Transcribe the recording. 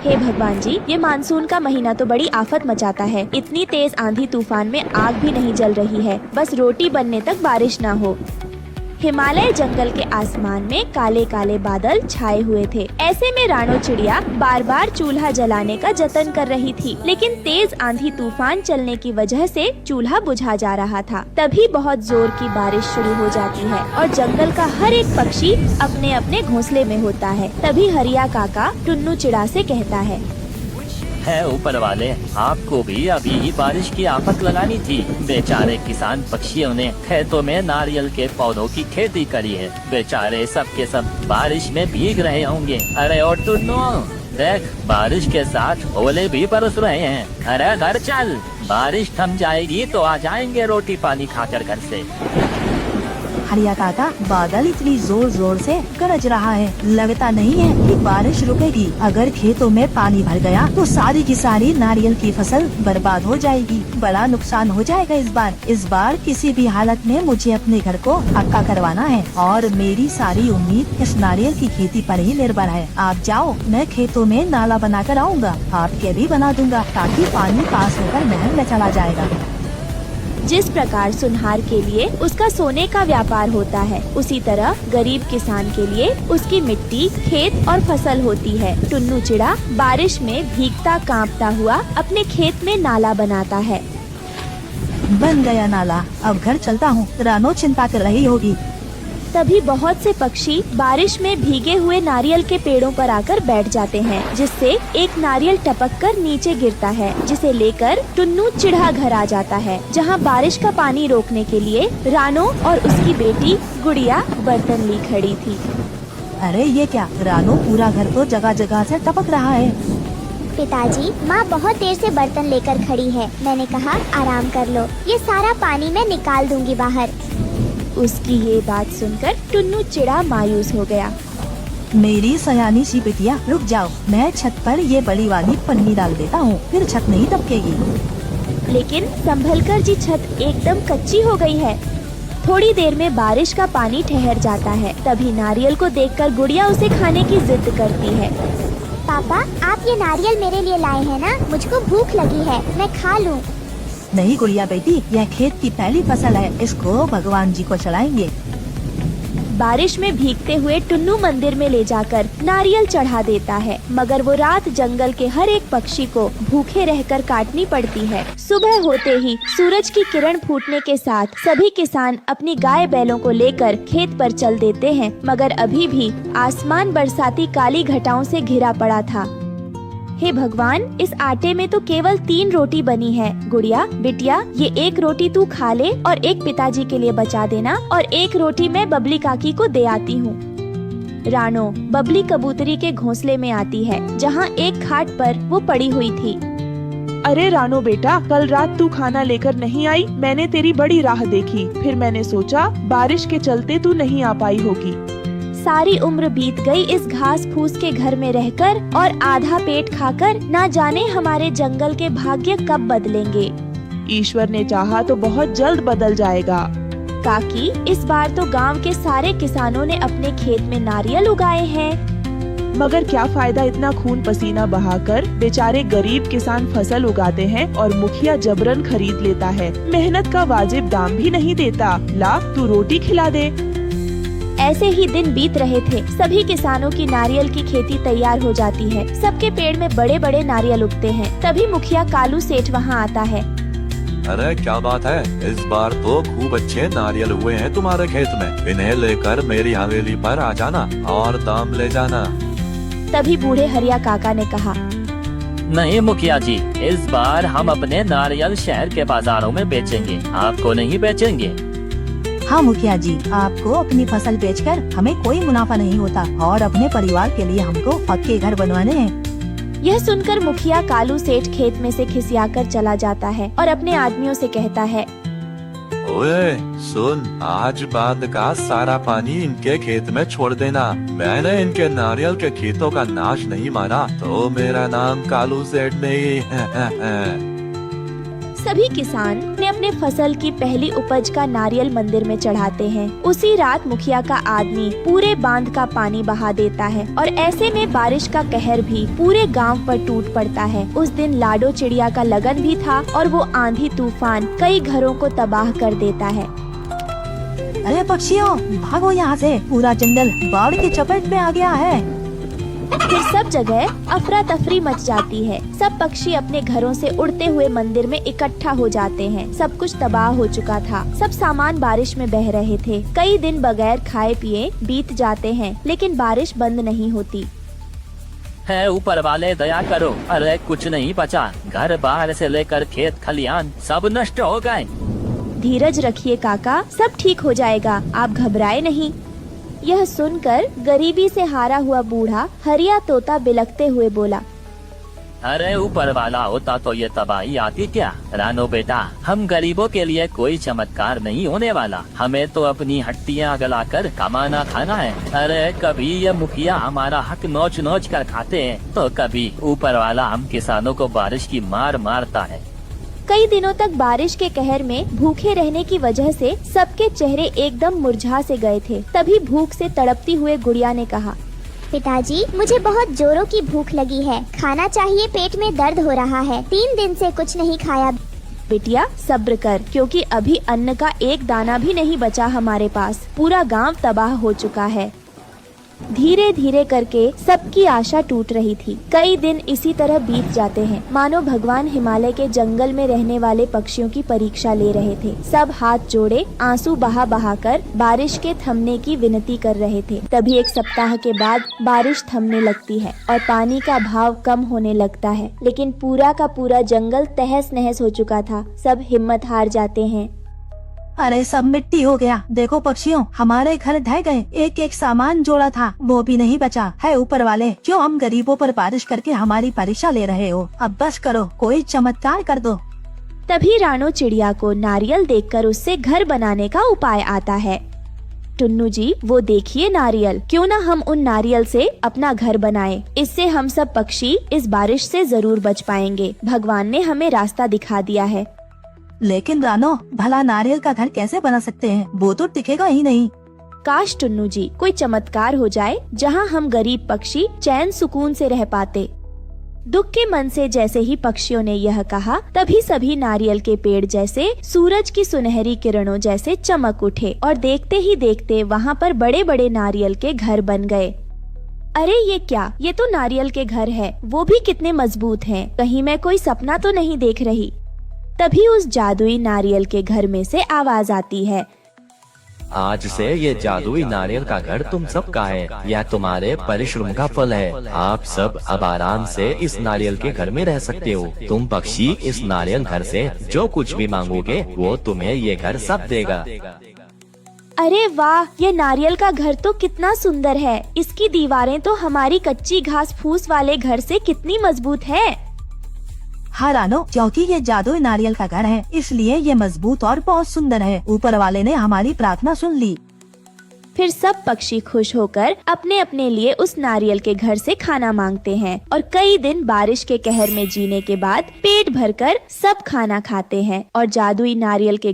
हे भगवान जी, ये मानसून का महीना तो बड़ी आफत मचाता है। इतनी तेज आंधी तूफान में आग भी नहीं जल रही है, बस रोटी बनने तक बारिश ना हो। हिमालय जंगल के आसमान में काले काले बादल छाए हुए थे। ऐसे में रानो चिड़िया बार बार चूल्हा जलाने का जतन कर रही थी, लेकिन तेज आंधी तूफान चलने की वजह से चूल्हा बुझा जा रहा था। तभी बहुत जोर की बारिश शुरू हो जाती है और जंगल का हर एक पक्षी अपने अपने घोंसले में होता है। तभी हरिया काका टुन्नू चिड़ा से कहता है ऊपर वाले, आपको भी अभी ही बारिश की आफत लगानी थी। बेचारे किसान पक्षियों ने खेतों में नारियल के पौधों की खेती करी है। बेचारे सब के सब बारिश में भीग रहे होंगे। अरे और टुन्नू देख, बारिश के साथ ओले भी बरस रहे हैं। अरे घर चल, बारिश थम जाएगी तो आ जाएंगे रोटी पानी खाकर घर से। हरिया काका, बादल इतनी जोर जोर से गरज रहा है, लगता नहीं है कि बारिश रुकेगी। अगर खेतों में पानी भर गया तो सारी की सारी नारियल की फसल बर्बाद हो जाएगी। बड़ा नुकसान हो जाएगा इस बार किसी भी हालत में मुझे अपने घर को पक्का करवाना है और मेरी सारी उम्मीद इस नारियल की खेती पर ही निर्भर है। आप जाओ, मैं खेतों में नाला बना कर आऊँगा, आपके भी बना दूंगा ताकि पानी पास होकर नहर में चला जाएगा। जिस प्रकार सुनहार के लिए उसका सोने का व्यापार होता है, उसी तरह गरीब किसान के लिए उसकी मिट्टी, खेत और फसल होती है। टुन्नू चिड़ा बारिश में भीगता कांपता हुआ अपने खेत में नाला बनाता है। बन गया नाला, अब घर चलता हूँ। रानो चिंता कर रही होगी। तभी बहुत से पक्षी बारिश में भीगे हुए नारियल के पेड़ों पर आकर बैठ जाते हैं, जिससे एक नारियल टपक कर नीचे गिरता है, जिसे लेकर टुन्नू चिड़ा घर आ जाता है, जहां बारिश का पानी रोकने के लिए रानो और उसकी बेटी गुड़िया बर्तन ली खड़ी थी। अरे ये क्या, रानो पूरा घर तो जगह जगह से टपक रहा है। पिताजी, माँ बहुत देर से बर्तन लेकर खड़ी है। मैंने कहा आराम कर लो, ये सारा पानी मैं निकाल दूंगी बाहर। उसकी ये बात सुनकर टुन्नू चिड़ा मायूस हो गया। मेरी सयानी सी बिटिया, रुक जाओ, मैं छत पर ये बड़ी वाली पन्नी डाल देता हूँ, फिर छत नहीं टपकेगी। लेकिन संभलकर जी छत एकदम कच्ची हो गई है। थोड़ी देर में बारिश का पानी ठहर जाता है। तभी नारियल को देखकर गुड़िया उसे खाने की जिद करती है। पापा, आप ये नारियल मेरे लिए लाए हैं ना? मुझको भूख लगी है, मैं खा लूँ। नहीं गुड़िया बेटी, यह खेत की पहली फसल है, इसको भगवान जी को चढ़ाएंगे। बारिश में भीगते हुए टुन्नू मंदिर में ले जाकर नारियल चढ़ा देता है, मगर वो रात जंगल के हर एक पक्षी को भूखे रहकर काटनी पड़ती है। सुबह होते ही सूरज की किरण फूटने के साथ सभी किसान अपनी गाय बैलों को लेकर खेत पर चल देते हैं, मगर अभी भी आसमान बरसाती काली घटाओं से घिरा पड़ा था। हे भगवान, इस आटे में तो केवल 3 रोटी बनी है। गुड़िया बिटिया, ये एक रोटी तू खा ले और एक पिताजी के लिए बचा देना और एक रोटी मैं बबली काकी को दे आती हूँ। रानो बबली कबूतरी के घोंसले में आती है, जहाँ एक खाट पर वो पड़ी हुई थी। अरे रानो बेटा, कल रात तू खाना लेकर नहीं आई, मैंने तेरी बड़ी राह देखी। फिर मैंने सोचा बारिश के चलते तू नहीं आ पाई होगी। सारी उम्र बीत गई इस घास फूस के घर में रहकर और आधा पेट खाकर, ना जाने हमारे जंगल के भाग्य कब बदलेंगे। ईश्वर ने चाहा तो बहुत जल्द बदल जाएगा। काकी, इस बार तो गांव के सारे किसानों ने अपने खेत में नारियल उगाए हैं। मगर क्या फायदा इतना खून पसीना बहाकर? बेचारे गरीब किसान फसल उगाते हैं और मुखिया जबरन खरीद लेता है। मेहनत का वाजिब दाम भी नहीं देता। ला, तू रोटी खिला दे। ऐसे ही दिन बीत रहे थे। सभी किसानों की नारियल की खेती तैयार हो जाती है। सबके पेड़ में बड़े बड़े नारियल उगते हैं। तभी मुखिया कालू सेठ वहाँ आता है। अरे क्या बात है, इस बार तो खूब अच्छे नारियल हुए हैं तुम्हारे खेत में। इन्हें लेकर मेरी हवेली पर आ जाना और दाम ले जाना। तभी बूढ़े हरिया काका ने कहा, नहीं मुखिया जी, इस बार हम अपने नारियल शहर के बाजारों में बेचेंगे, आपको नहीं बेचेंगे। हाँ मुखिया जी, आपको अपनी फसल बेचकर हमें कोई मुनाफा नहीं होता और अपने परिवार के लिए हमको पक्के घर बनवाने हैं। यह सुनकर मुखिया कालू सेठ खेत में से खिसियाकर चला जाता है और अपने आदमियों से कहता है, ओए सुन, आज बांध का सारा पानी इनके खेत में छोड़ देना। मैंने इनके नारियल के खेतों का नाश नहीं मारा तो मेरा नाम कालू सेठ नहीं है। सभी किसान ने अपने फसल की पहली उपज का नारियल मंदिर में चढ़ाते हैं। उसी रात मुखिया का आदमी पूरे बांध का पानी बहा देता है और ऐसे में बारिश का कहर भी पूरे गांव पर टूट पड़ता है। उस दिन लाडो चिड़िया का लगन भी था और वो आंधी तूफान कई घरों को तबाह कर देता है। अरे पक्षियों, भागो यहाँ से, पूरा जंगल बाढ़ की चपेट में आ गया है। फिर सब जगह अफरा तफरी मच जाती है। सब पक्षी अपने घरों से उड़ते हुए मंदिर में इकट्ठा हो जाते हैं। सब कुछ तबाह हो चुका था। सब सामान बारिश में बह रहे थे। कई दिन बगैर खाए पिए बीत जाते हैं, लेकिन बारिश बंद नहीं होती। है ऊपर वाले दया करो, अरे कुछ नहीं बचा। घर बाहर से लेकर खेत खलियान सब नष्ट हो गए। धीरज रखिए काका, सब ठीक हो जाएगा, आप घबराए नहीं। यह सुनकर गरीबी से हारा हुआ बूढ़ा हरिया तोता बिलखते हुए बोला, अरे ऊपर वाला होता तो ये तबाही आती क्या। रानो बेटा, हम गरीबों के लिए कोई चमत्कार नहीं होने वाला। हमें तो अपनी हड्डियाँ गलाकर कमाना खाना है। अरे कभी ये मुखिया हमारा हक नोच नोच कर खाते हैं, तो कभी ऊपर वाला हम किसानों को बारिश की मार मारता है। कई दिनों तक बारिश के कहर में भूखे रहने की वजह से सबके चेहरे एकदम मुरझा से गए थे। तभी भूख से तड़पती हुए गुड़िया ने कहा, पिताजी, मुझे बहुत जोरों की भूख लगी है, खाना चाहिए, पेट में दर्द हो रहा है, 3 दिन से कुछ नहीं खाया। बेटिया सब्र कर, क्योंकि अभी अन्न का एक दाना भी नहीं बचा हमारे पास। पूरा गांव तबाह हो चुका है। धीरे धीरे करके सबकी आशा टूट रही थी। कई दिन इसी तरह बीत जाते हैं, मानो भगवान हिमालय के जंगल में रहने वाले पक्षियों की परीक्षा ले रहे थे। सब हाथ जोड़े आंसू बहा बहा कर बारिश के थमने की विनती कर रहे थे। तभी एक सप्ताह के बाद बारिश थमने लगती है और पानी का भाव कम होने लगता है। लेकिन पूरा का पूरा जंगल तहस नहस हो चुका था। सब हिम्मत हार जाते हैं। अरे सब मिट्टी हो गया। देखो पक्षियों, हमारे घर ढह गए। एक एक सामान जोड़ा था वो भी नहीं बचा है। ऊपर वाले, क्यों हम गरीबों पर बारिश करके हमारी परीक्षा ले रहे हो? अब बस करो, कोई चमत्कार कर दो। तभी रानो चिड़िया को नारियल देखकर उससे घर बनाने का उपाय आता है। टुन्नू जी, वो देखिए नारियल, क्यों ना हम उन नारियल से अपना घर बनाएं। इससे हम सब पक्षी इस बारिश से जरूर बच पाएंगे। भगवान ने हमें रास्ता दिखा दिया है। लेकिन रानो, भला नारियल का घर कैसे बना सकते हैं? वो तो टिकेगा ही नहीं। काश टुन्नू जी, कोई चमत्कार हो जाए जहां हम गरीब पक्षी चैन सुकून से रह पाते। दुख के मन से जैसे ही पक्षियों ने यह कहा, तभी सभी नारियल के पेड़ जैसे सूरज की सुनहरी किरणों जैसे चमक उठे और देखते ही देखते वहां पर बड़े बड़े नारियल के घर बन गए। अरे ये क्या, ये तो नारियल के घर है, वो भी कितने मजबूत हैं। कहीं मैं कोई सपना तो नहीं देख रही। तभी उस जादुई नारियल के घर में से आवाज आती है, आज से ये जादुई नारियल का घर तुम सबका है। यह तुम्हारे परिश्रम का फल है। आप सब अब आराम से इस नारियल के घर में रह सकते हो। तुम पक्षी इस नारियल घर से जो कुछ भी मांगोगे वो तुम्हें ये घर सब देगा। अरे वाह, ये नारियल का घर तो कितना सुंदर है। इसकी दीवारें तो हमारी कच्ची घास फूस वाले घर से कितनी मजबूत है। हाँ रानो, क्योंकि ये जादुई नारियल का घर है, इसलिए ये मजबूत और बहुत सुंदर है। ऊपर वाले ने हमारी प्रार्थना सुन ली। फिर सब पक्षी खुश होकर अपने अपने लिए उस नारियल के घर से खाना मांगते हैं और कई दिन बारिश के कहर में जीने के बाद पेट भरकर सब खाना खाते हैं और जादुई नारियल के